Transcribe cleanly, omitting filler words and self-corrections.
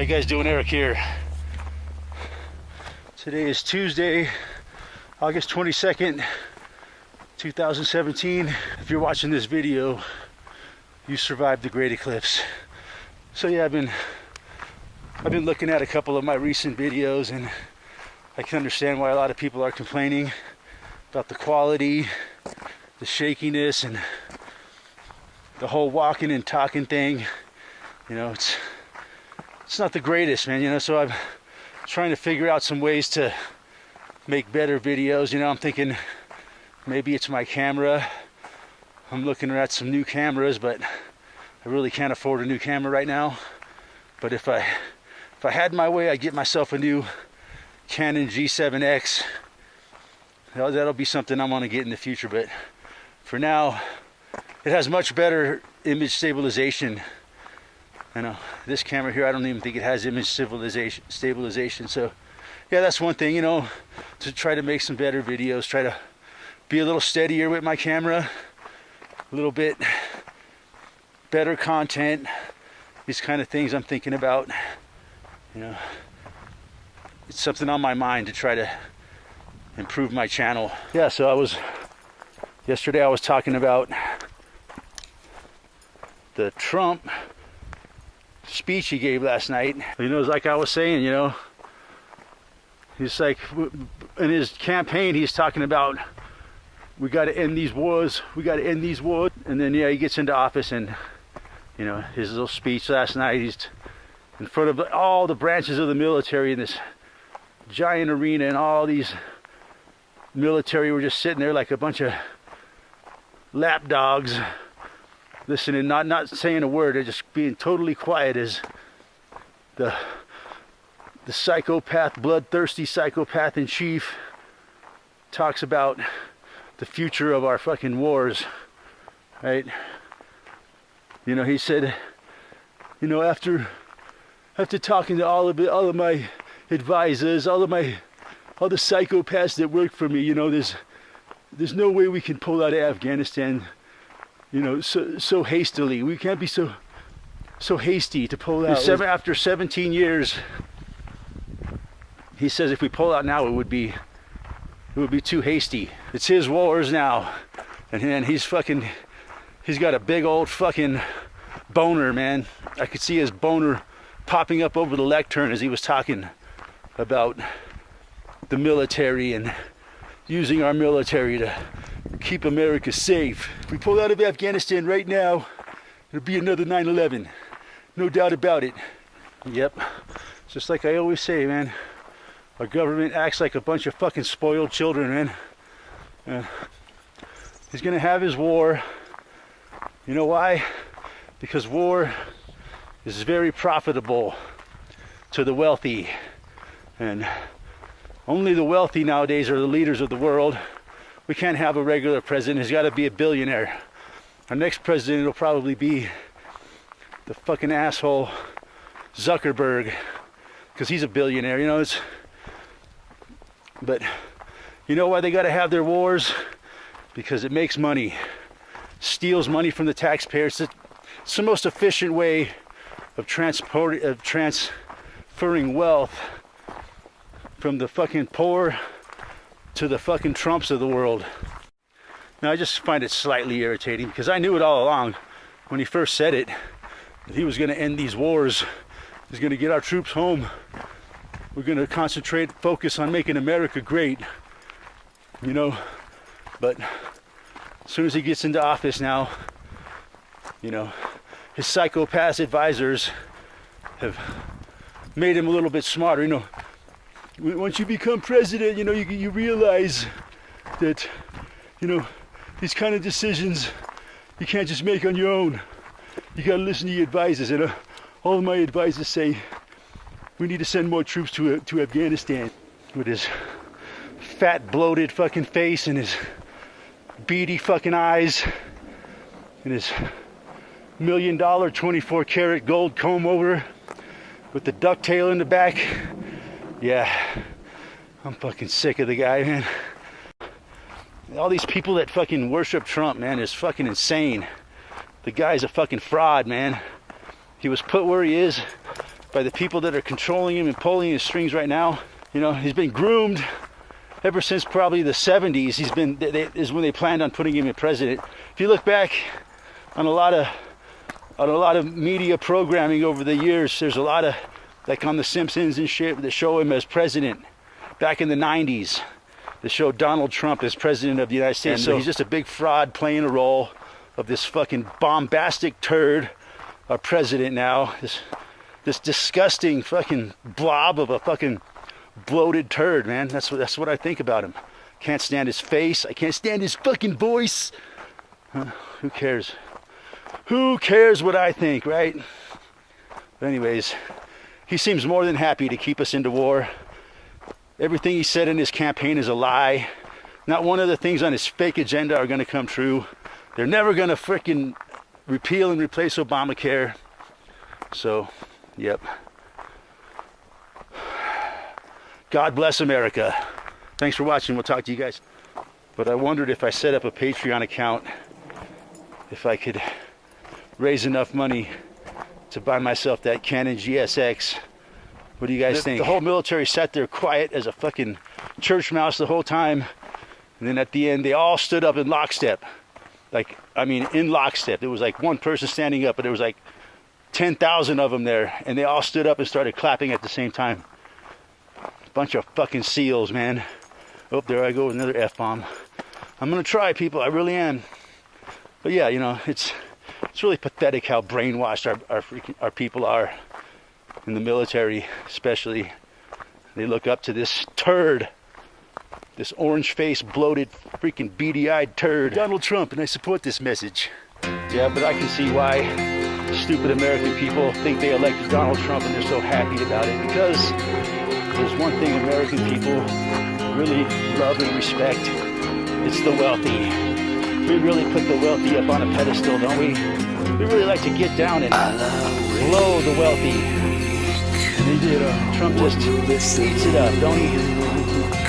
you guys doing? Eric here. Today is Tuesday, August 22nd, 2017. If you're watching this video, you survived the great eclipse. So yeah, I've been looking at a couple of my recent videos, and I can understand why a lot of people are complaining about the quality, the shakiness, and the whole walking and talking thing. You know, it's not the greatest, man, you know. So I'm trying to figure out some ways to make better videos. You know, I'm thinking maybe it's my camera. I'm looking at some new cameras, but I really can't afford a new camera right now. But if I had my way, I'd get myself a new Canon G7X. That'll be something I'm gonna get in the future, but for now, it has much better image stabilization. I know this camera here, I don't even think it has image stabilization. So yeah, that's one thing, you know, to try to make some better videos, try to be a little steadier with my camera, a little bit better content, these kind of things I'm thinking about. You know, it's something on my mind to try to improve my channel. Yeah, so yesterday I was talking about the Trump speech he gave last night. You know, it's like I was saying, you know, he's like, in his campaign, he's talking about, we got to end these wars, we got to end these wars. And then, yeah, he gets into office, and, you know, his little speech last night, he's in front of all the branches of the military in this giant arena, and all these military were just sitting there like a bunch of lap dogs, listening, not saying a word. They're just being totally quiet as the psychopath, bloodthirsty psychopath in chief talks about the future of our fucking wars, right? You know, he said, you know, after talking to all of my advisors, all the psychopaths that work for me, you know, there's no way we can pull out of Afghanistan, you know, so hastily. We can't be so hasty to pull out. After 17 years, he says if we pull out now, it would be too hasty. It's his wars now, and he's got a big old fucking boner, man. I could see his boner popping up over the lectern as he was talking about the military and using our military to keep America safe. If we pull out of Afghanistan right now, it'll be another 9/11. No doubt about it. Yep. Just like I always say, man, our government acts like a bunch of fucking spoiled children, man. He's gonna have his war. You know why? Because war is very profitable to the wealthy, and only the wealthy nowadays are the leaders of the world. We can't have a regular president. He's got to be a billionaire. Our next president will probably be the fucking asshole Zuckerberg, because he's a billionaire, you know. But you know why they got to have their wars? Because it makes money, steals money from the taxpayers. It's the most efficient way of transferring wealth from the fucking poor to the fucking Trumps of the world. Now, I just find it slightly irritating, because I knew it all along when he first said it, that he was going to end these wars. He's going to get our troops home. We're going to focus on making America great, you know. But as soon as he gets into office now, you know, his psychopath advisors have made him a little bit smarter, you know. Once you become president, you know, you realize that, you know, these kind of decisions you can't just make on your own. You got to listen to your advisors, and all of my advisors say we need to send more troops to Afghanistan. With his fat, bloated fucking face and his beady fucking eyes and his $1 million 24 karat gold comb over with the ducktail in the back. Yeah, I'm fucking sick of the guy, man. All these people that fucking worship Trump, man, is fucking insane. The guy's a fucking fraud, man. He was put where he is by the people that are controlling him and pulling his strings right now. You know, he's been groomed ever since probably the 70s. He's been, is when they planned on putting him in president. If you look back on a lot of media programming over the years, there's a lot of, like on The Simpsons and shit, that show him as president. Back in the 90s, they showed Donald Trump as president of the United States. And so he's just a big fraud playing a role of this fucking bombastic turd, our president now. This disgusting fucking blob of a fucking bloated turd, man. That's what I think about him. Can't stand his face. I can't stand his fucking voice. Who cares? Who cares what I think, right? But anyways, he seems more than happy to keep us into war. Everything he said in his campaign is a lie. Not one of the things on his fake agenda are going to come true. They're never going to freaking repeal and replace Obamacare. So, yep. God bless America. Thanks for watching. We'll talk to you guys. But I wondered if I set up a Patreon account, if I could raise enough money to buy myself that Canon GSX. What do you guys think? The whole military sat there quiet as a fucking church mouse the whole time. And then at the end, they all stood up in lockstep. Like, I mean, in lockstep. There was like one person standing up, but there was like 10,000 of them there. And they all stood up and started clapping at the same time. Bunch of fucking SEALs, man. Oh, there I go with another F-bomb. I'm gonna try, people. I really am. But yeah, you know, it's really pathetic how brainwashed our people are in the military, especially. They look up to this turd, this orange-faced, bloated, freaking beady-eyed turd, Donald Trump, and I support this message. Yeah, but I can see why stupid American people think they elected Donald Trump and they're so happy about it, because there's one thing American people really love and respect. It's the wealthy. We really put the wealthy up on a pedestal, don't we? We really like to get down and blow the wealthy. And Trump just eats it up, don't he?